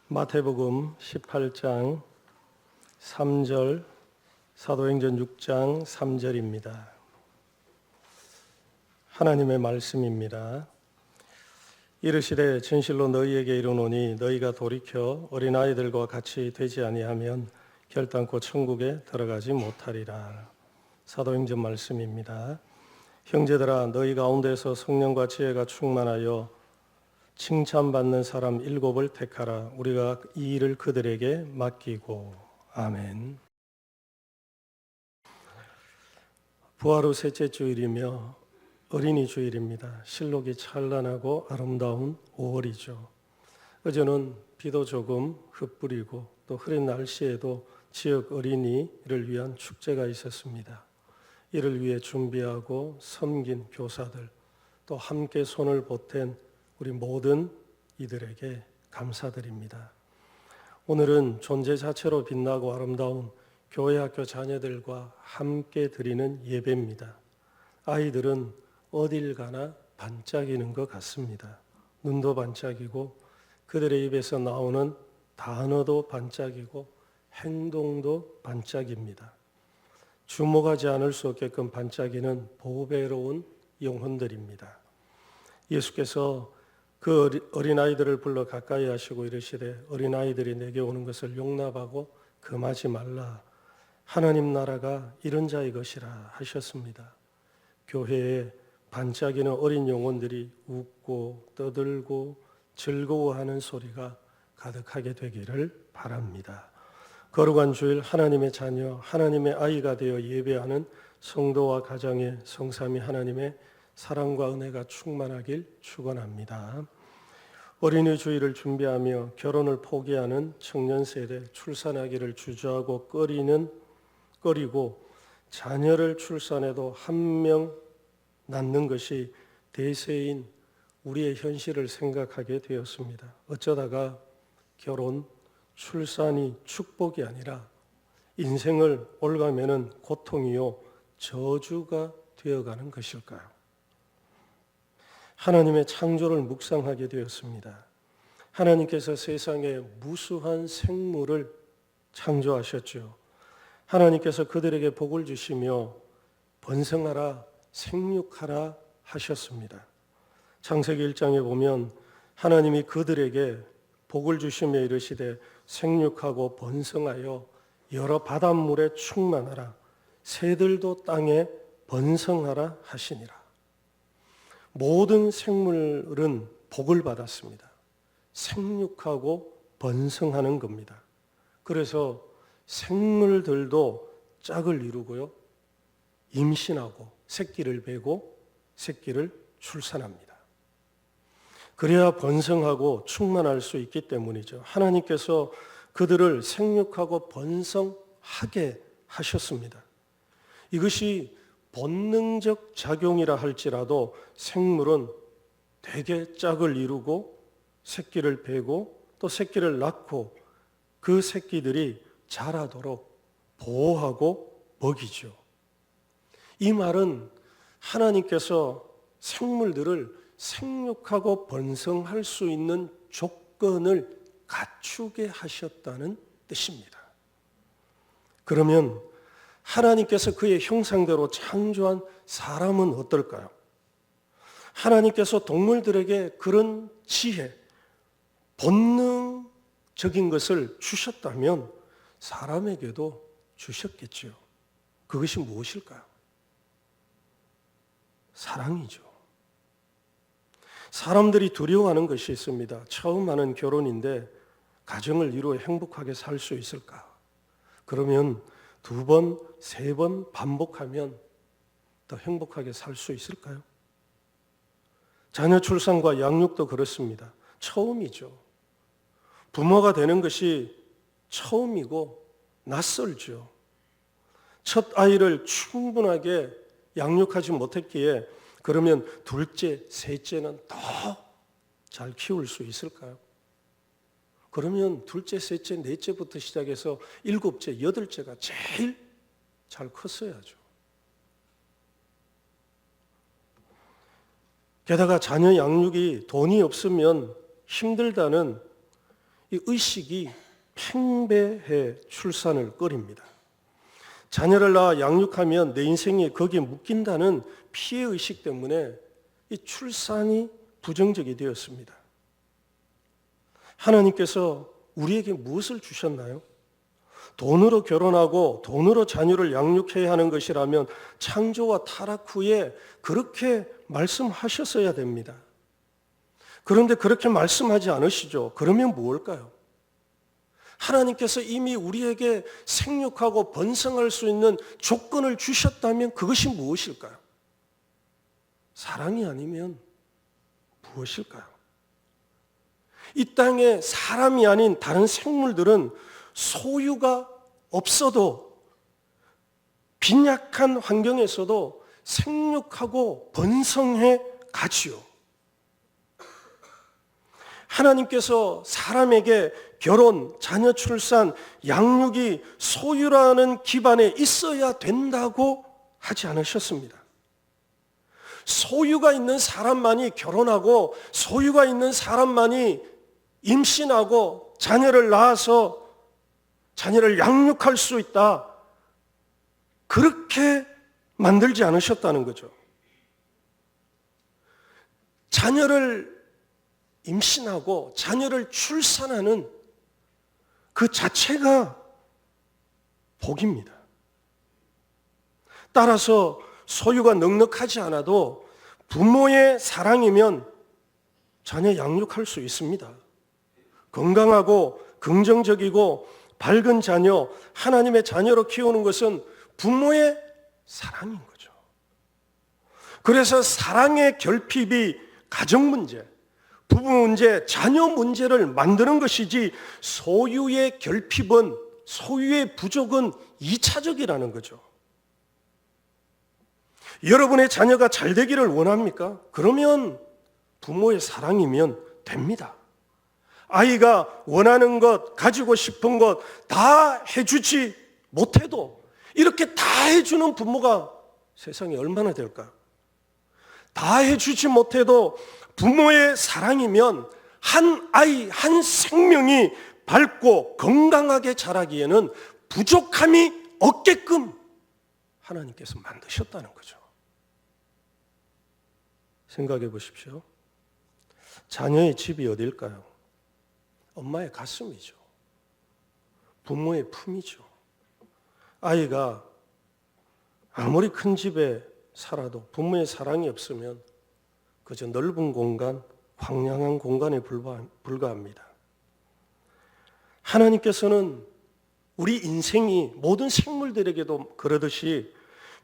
마태복음 18장 3절, 사도행전 6장 3절입니다. 하나님의 말씀입니다. 이르시되 진실로 너희에게 이르노니 너희가 돌이켜 어린아이들과 같이 되지 아니하면 결단코 천국에 들어가지 못하리라. 사도행전 말씀입니다. 형제들아, 너희 가운데서 성령과 지혜가 충만하여 칭찬받는 사람 7을 택하라. 우리가 이 일을 그들에게 맡기고. 아멘. 부활 후 셋째 주일이며 어린이 주일입니다. 실록이 찬란하고 아름다운 5월이죠. 어제는 비도 조금 흩뿌리고 또 흐린 날씨에도 지역 어린이를 위한 축제가 있었습니다. 이를 위해 준비하고 섬긴 교사들, 또 함께 손을 보탠 우리 모든 이들에게 감사드립니다. 오늘은 존재 자체로 빛나고 아름다운 교회 학교 자녀들과 함께 드리는 예배입니다. 아이들은 어딜 가나 반짝이는 것 같습니다. 눈도 반짝이고 그들의 입에서 나오는 단어도 반짝이고 행동도 반짝입니다. 주목하지 않을 수 없게끔 반짝이는 보배로운 영혼들입니다. 예수께서 그 어린아이들을 불러 가까이 하시고 이르시되 어린아이들이 내게 오는 것을 용납하고 금하지 말라. 하나님 나라가 이런 자의 것이라 하셨습니다. 교회에 반짝이는 어린 영혼들이 웃고 떠들고 즐거워하는 소리가 가득하게 되기를 바랍니다. 거룩한 주일 하나님의 자녀, 하나님의 아이가 되어 예배하는 성도와 가정의 성삼위 하나님의 사랑과 은혜가 충만하길 축원합니다. 어린이 주일을 준비하며 결혼을 포기하는 청년 세대, 출산하기를 주저하고 꺼리고 자녀를 출산해도 한 명 낳는 것이 대세인 우리의 현실을 생각하게 되었습니다. 어쩌다가 결혼, 출산이 축복이 아니라 인생을 올가매는 고통이요 저주가 되어가는 것일까요? 하나님의 창조를 묵상하게 되었습니다. 하나님께서 세상에 무수한 생물을 창조하셨죠. 하나님께서 그들에게 복을 주시며 번성하라, 생육하라 하셨습니다. 창세기 1장에 보면 하나님이 그들에게 복을 주시며 이르시되 생육하고 번성하여 여러 바닷물에 충만하라, 새들도 땅에 번성하라 하시니라. 모든 생물은 복을 받았습니다. 생육하고 번성하는 겁니다. 그래서 생물들도 짝을 이루고요, 임신하고 새끼를 베고 새끼를 출산합니다. 그래야 번성하고 충만할 수 있기 때문이죠. 하나님께서 그들을 생육하고 번성하게 하셨습니다. 이것이 본능적 작용이라 할지라도 생물은 대개 짝을 이루고 새끼를 베고 또 새끼를 낳고 그 새끼들이 자라도록 보호하고 먹이죠. 이 말은 하나님께서 생물들을 생육하고 번성할 수 있는 조건을 갖추게 하셨다는 뜻입니다. 그러면 하나님께서 그의 형상대로 창조한 사람은 어떨까요? 하나님께서 동물들에게 그런 지혜, 본능적인 것을 주셨다면 사람에게도 주셨겠지요. 그것이 무엇일까요? 사랑이죠. 사람들이 두려워하는 것이 있습니다. 처음 하는 결혼인데 가정을 이루어 행복하게 살 수 있을까? 그러면 2번, 3번 반복하면 더 행복하게 살 수 있을까요? 자녀 출산과 양육도 그렇습니다. 처음이죠. 부모가 되는 것이 처음이고 낯설죠. 첫 아이를 충분하게 양육하지 못했기에 그러면 둘째, 셋째는 더 잘 키울 수 있을까요? 그러면 둘째, 셋째, 넷째부터 시작해서 7째, 8째가 제일 잘 컸어야죠. 게다가 자녀 양육이 돈이 없으면 힘들다는 이 의식이 팽배해 출산을 꺼립니다. 자녀를 낳아 양육하면 내 인생이 거기에 묶인다는 피해의식 때문에 이 출산이 부정적이 되었습니다. 하나님께서 우리에게 무엇을 주셨나요? 돈으로 결혼하고 돈으로 자녀를 양육해야 하는 것이라면 창조와 타락 후에 그렇게 말씀하셨어야 됩니다. 그런데 그렇게 말씀하지 않으시죠. 그러면 무엇일까요? 하나님께서 이미 우리에게 생육하고 번성할 수 있는 조건을 주셨다면 그것이 무엇일까요? 사랑이 아니면 무엇일까요? 이 땅에 사람이 아닌 다른 생물들은 소유가 없어도 빈약한 환경에서도 생육하고 번성해 가지요. 하나님께서 사람에게 결혼, 자녀 출산, 양육이 소유라는 기반에 있어야 된다고 하지 않으셨습니다. 소유가 있는 사람만이 결혼하고 소유가 있는 사람만이 임신하고 자녀를 낳아서 자녀를 양육할 수 있다. 그렇게 만들지 않으셨다는 거죠. 자녀를 임신하고 자녀를 출산하는 그 자체가 복입니다. 따라서 소유가 넉넉하지 않아도 부모의 사랑이면 자녀 양육할 수 있습니다. 건강하고 긍정적이고 밝은 자녀, 하나님의 자녀로 키우는 것은 부모의 사랑인 거죠. 그래서 사랑의 결핍이 가정 문제, 부부 문제, 자녀 문제를 만드는 것이지 소유의 결핍은, 소유의 부족은 2차적이라는 거죠. 여러분의 자녀가 잘 되기를 원합니까? 그러면 부모의 사랑이면 됩니다. 아이가 원하는 것, 가지고 싶은 것 다 해주지 못해도 이렇게 다 해주는 부모가 세상에 얼마나 될까? 다 해주지 못해도 부모의 사랑이면 한 아이, 한 생명이 밝고 건강하게 자라기에는 부족함이 없게끔 하나님께서 만드셨다는 거죠. 생각해 보십시오. 자녀의 집이 어딜까요? 엄마의 가슴이죠. 부모의 품이죠. 아이가 아무리 큰 집에 살아도 부모의 사랑이 없으면 그저 넓은 공간, 황량한 공간에 불과합니다. 하나님께서는 우리 인생이 모든 생물들에게도 그러듯이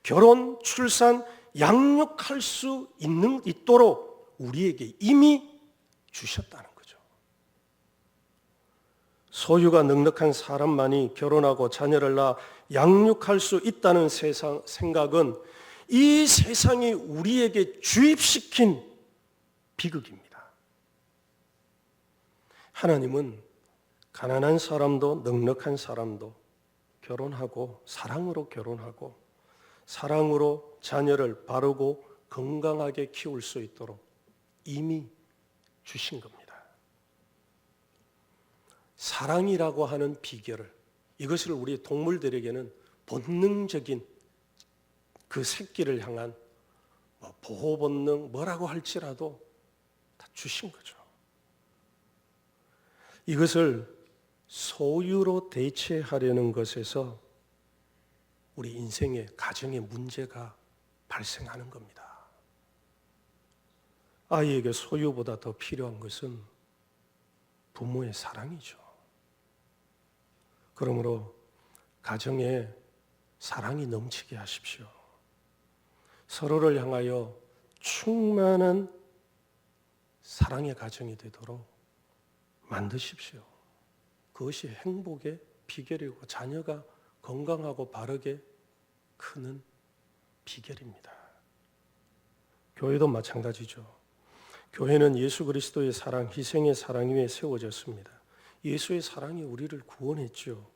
결혼, 출산, 양육할 수 있도록 우리에게 이미 주셨다는 거죠. 소유가 넉넉한 사람만이 결혼하고 자녀를 낳아 양육할 수 있다는 생각은 이 세상이 우리에게 주입시킨 비극입니다. 하나님은 가난한 사람도 넉넉한 사람도 결혼하고 사랑으로 결혼하고 사랑으로 자녀를 바르고 건강하게 키울 수 있도록 이미 주신 겁니다. 사랑이라고 하는 비결을, 이것을 우리 동물들에게는 본능적인 그 새끼를 향한 보호 본능 뭐라고 할지라도 다 주신 거죠. 이것을 소유로 대체하려는 것에서 우리 인생의 가정의 문제가 발생하는 겁니다. 아이에게 소유보다 더 필요한 것은 부모의 사랑이죠. 그러므로 가정에 사랑이 넘치게 하십시오. 서로를 향하여 충만한 사랑의 가정이 되도록 만드십시오. 그것이 행복의 비결이고 자녀가 건강하고 바르게 크는 비결입니다. 교회도 마찬가지죠. 교회는 예수 그리스도의 사랑, 희생의 사랑 위에 세워졌습니다. 예수의 사랑이 우리를 구원했죠.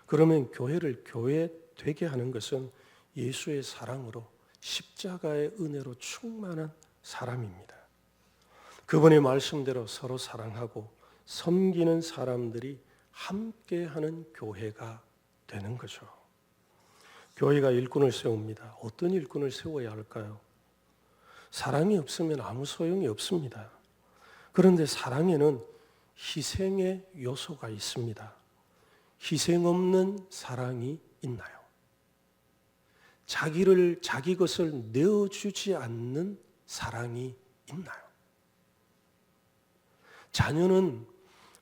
그러면 교회를 교회 되게 하는 것은 예수의 사랑으로 십자가의 은혜로 충만한 사람입니다. 그분의 말씀대로 서로 사랑하고 섬기는 사람들이 함께하는 교회가 되는 거죠. 교회가 일꾼을 세웁니다. 어떤 일꾼을 세워야 할까요? 사랑이 없으면 아무 소용이 없습니다. 그런데 사랑에는 희생의 요소가 있습니다. 희생 없는 사랑이 있나요? 자기 것을 내어주지 않는 사랑이 있나요? 자녀는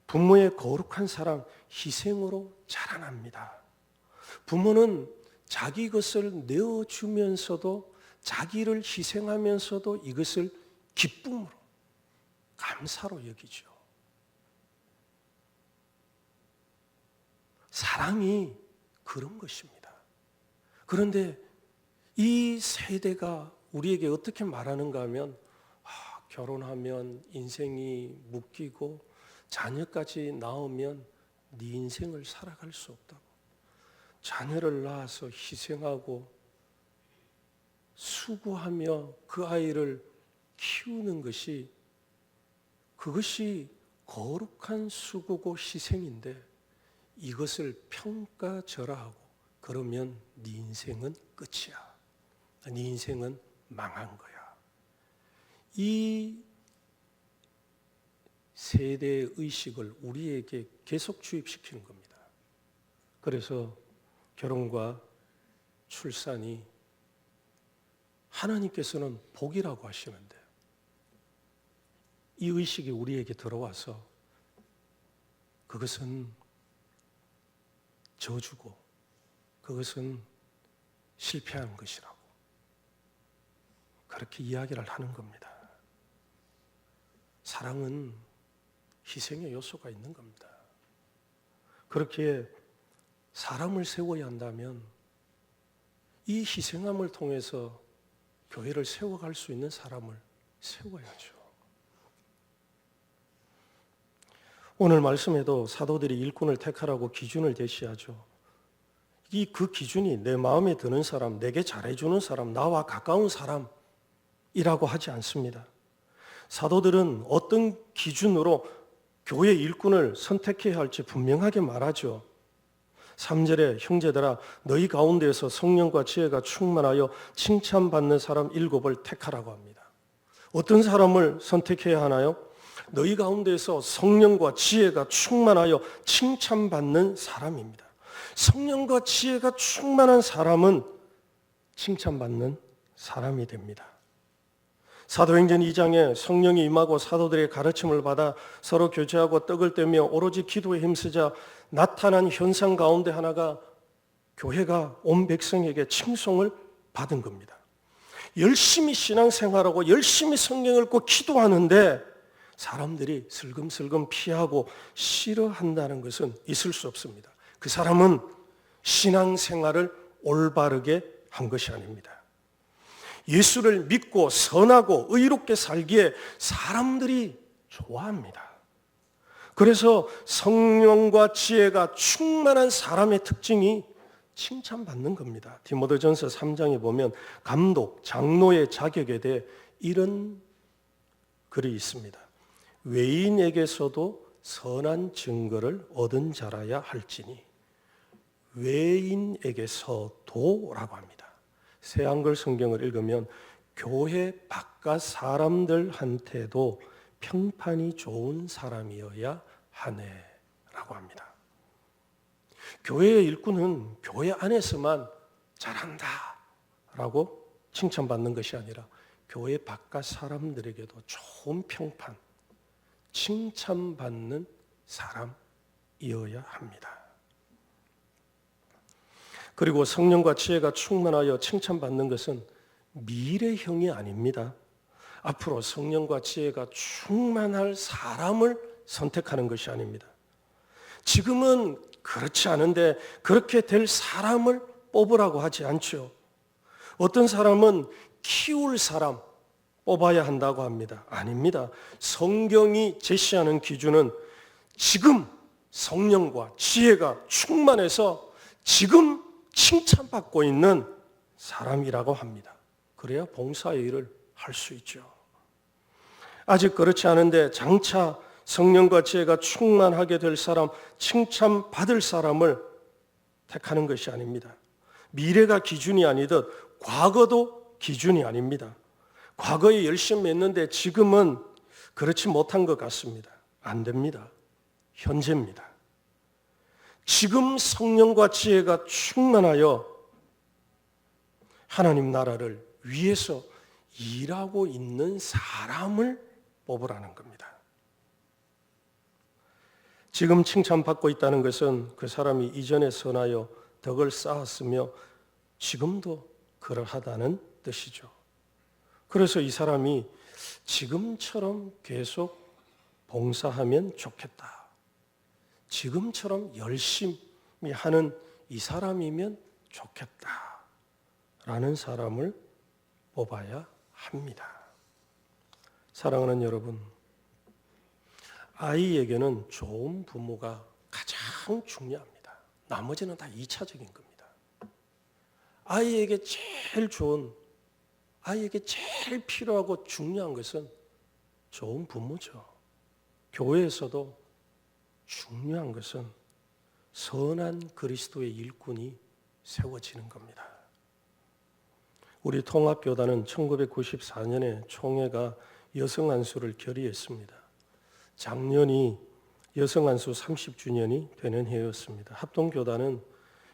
부모의 거룩한 사랑, 희생으로 자라납니다. 부모는 자기 것을 내어주면서도 자기를 희생하면서도 이것을 기쁨으로, 감사로 여기죠. 사랑이 그런 것입니다. 그런데 이 세대가 우리에게 어떻게 말하는가 하면 결혼하면 인생이 묶이고 자녀까지 낳으면 네 인생을 살아갈 수 없다고. 자녀를 낳아서 희생하고 수고하며 그 아이를 키우는 그것이 거룩한 수고고 희생인데 이것을 평가절하하고 그러면 네 인생은 끝이야. 네 인생은 망한 거야. 이 세대의 의식을 우리에게 계속 주입시키는 겁니다. 그래서 결혼과 출산이 하나님께서는 복이라고 하시는데 이 의식이 우리에게 들어와서 그것은 저주고 그것은 실패한 것이라고 그렇게 이야기를 하는 겁니다. 사랑은 희생의 요소가 있는 겁니다. 그렇게 사람을 세워야 한다면 이 희생함을 통해서 교회를 세워갈 수 있는 사람을 세워야죠. 오늘 말씀에도 사도들이 일꾼을 택하라고 기준을 제시하죠. 그 기준이 내 마음에 드는 사람, 내게 잘해주는 사람, 나와 가까운 사람이라고 하지 않습니다. 사도들은 어떤 기준으로 교회 일꾼을 선택해야 할지 분명하게 말하죠. 3절에 형제들아 너희 가운데에서 성령과 지혜가 충만하여 칭찬받는 사람 7을 택하라고 합니다. 어떤 사람을 선택해야 하나요? 너희 가운데에서 성령과 지혜가 충만하여 칭찬받는 사람입니다. 성령과 지혜가 충만한 사람은 칭찬받는 사람이 됩니다. 사도행전 2장에 성령이 임하고 사도들의 가르침을 받아 서로 교제하고 떡을 떼며 오로지 기도에 힘쓰자 나타난 현상 가운데 하나가 교회가 온 백성에게 칭송을 받은 겁니다. 열심히 신앙생활하고 열심히 성경 읽고 기도하는데 사람들이 슬금슬금 피하고 싫어한다는 것은 있을 수 없습니다. 그 사람은 신앙생활을 올바르게 한 것이 아닙니다. 예수를 믿고 선하고 의롭게 살기에 사람들이 좋아합니다. 그래서 성령과 지혜가 충만한 사람의 특징이 칭찬받는 겁니다. 디모데전서 3장에 보면 감독, 장로의 자격에 대해 이런 글이 있습니다. 외인에게서도 선한 증거를 얻은 자라야 할지니 외인에게서도라고 합니다. 새 한글 성경을 읽으면 교회 바깥 사람들한테도 평판이 좋은 사람이어야 하네라고 합니다. 교회의 일꾼은 교회 안에서만 잘한다라고 칭찬받는 것이 아니라 교회 바깥 사람들에게도 좋은 평판, 칭찬받는 사람이어야 합니다. 그리고 성령과 지혜가 충만하여 칭찬받는 것은 미래형이 아닙니다. 앞으로 성령과 지혜가 충만할 사람을 선택하는 것이 아닙니다. 지금은 그렇지 않은데 그렇게 될 사람을 뽑으라고 하지 않죠. 어떤 사람은 키울 사람 뽑아야 한다고 합니다. 아닙니다. 성경이 제시하는 기준은 지금 성령과 지혜가 충만해서 지금 칭찬받고 있는 사람이라고 합니다. 그래야 봉사의 일을 할 수 있죠. 아직 그렇지 않은데 장차 성령과 지혜가 충만하게 될 사람, 칭찬받을 사람을 택하는 것이 아닙니다. 미래가 기준이 아니듯 과거도 기준이 아닙니다. 과거에 열심히 했는데 지금은 그렇지 못한 것 같습니다. 안 됩니다. 현재입니다. 지금 성령과 지혜가 충만하여 하나님 나라를 위해서 일하고 있는 사람을 뽑으라는 겁니다. 지금 칭찬받고 있다는 것은 그 사람이 이전에 선하여 덕을 쌓았으며 지금도 그러하다는 뜻이죠. 그래서 이 사람이 지금처럼 계속 봉사하면 좋겠다. 지금처럼 열심히 하는 이 사람이면 좋겠다. 라는 사람을 뽑아야 합니다. 사랑하는 여러분, 아이에게는 좋은 부모가 가장 중요합니다. 나머지는 다 2차적인 겁니다. 아이에게 제일 좋은, 아이에게 제일 필요하고 중요한 것은 좋은 부모죠. 교회에서도 중요한 것은 선한 그리스도의 일꾼이 세워지는 겁니다. 우리 통합교단은 1994년에 총회가 여성안수를 결의했습니다. 작년이 여성안수 30주년이 되는 해였습니다. 합동교단은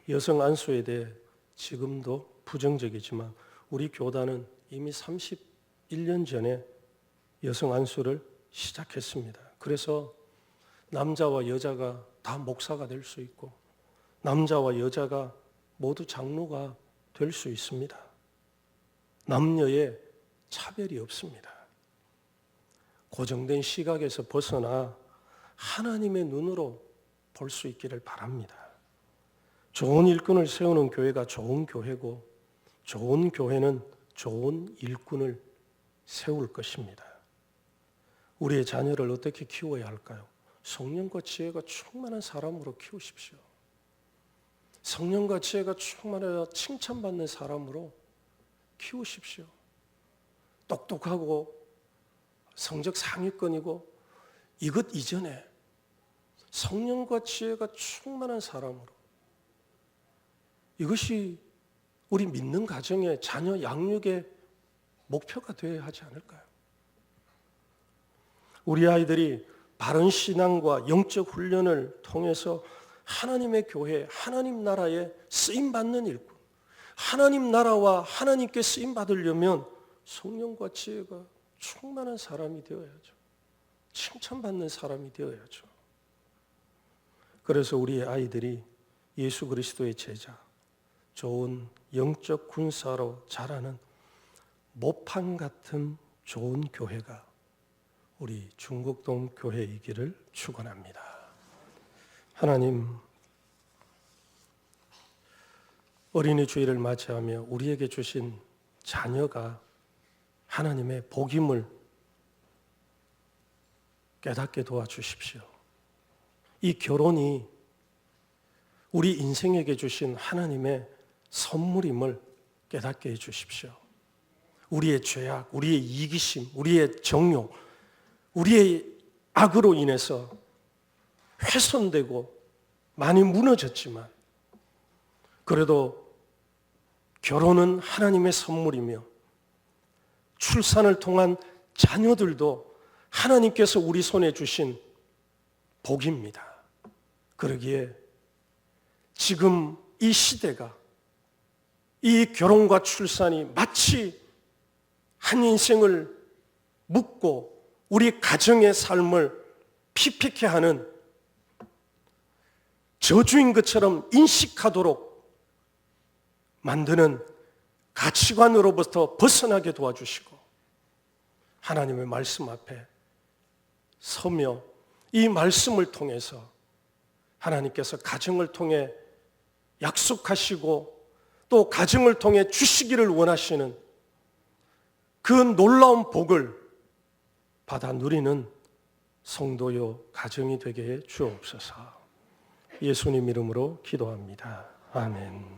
여성안수에 대해 지금도 부정적이지만 우리 교단은 이미 31년 전에 여성안수를 시작했습니다. 그래서 남자와 여자가 다 목사가 될 수 있고 남자와 여자가 모두 장로가 될 수 있습니다. 남녀의 차별이 없습니다. 고정된 시각에서 벗어나 하나님의 눈으로 볼 수 있기를 바랍니다. 좋은 일꾼을 세우는 교회가 좋은 교회고 좋은 교회는 좋은 일꾼을 세울 것입니다. 우리의 자녀를 어떻게 키워야 할까요? 성령과 지혜가 충만한 사람으로 키우십시오. 성령과 지혜가 충만하여 칭찬받는 사람으로 키우십시오. 똑똑하고 성적 상위권이고 이것 이전에 성령과 지혜가 충만한 사람으로, 이것이 우리 믿는 가정의 자녀 양육의 목표가 되어야 하지 않을까요? 우리 아이들이 바른 신앙과 영적 훈련을 통해서 하나님의 교회, 하나님 나라에 쓰임받는 일꾼, 하나님 나라와 하나님께 쓰임받으려면 성령과 지혜가 충만한 사람이 되어야죠. 칭찬받는 사람이 되어야죠. 그래서 우리의 아이들이 예수 그리스도의 제자, 좋은 영적 군사로 자라는 모판 같은 좋은 교회가 우리 중국동 교회이기를 축원합니다. 하나님, 어린이 주일을 맞이하며 우리에게 주신 자녀가 하나님의 복임을 깨닫게 도와주십시오. 이 결혼이 우리 인생에게 주신 하나님의 선물임을 깨닫게 해주십시오. 우리의 죄악, 우리의 이기심, 우리의 정욕, 우리의 악으로 인해서 훼손되고 많이 무너졌지만 그래도 결혼은 하나님의 선물이며 출산을 통한 자녀들도 하나님께서 우리 손에 주신 복입니다. 그러기에 지금 이 시대가 이 결혼과 출산이 마치 한 인생을 묻고 우리 가정의 삶을 피폐케 하는 저주인 것처럼 인식하도록 만드는 가치관으로부터 벗어나게 도와주시고 하나님의 말씀 앞에 서며 이 말씀을 통해서 하나님께서 가정을 통해 약속하시고 또 가정을 통해 주시기를 원하시는 그 놀라운 복을 받아 누리는 성도요 가정이 되게 해 주옵소서. 예수님 이름으로 기도합니다. 아멘.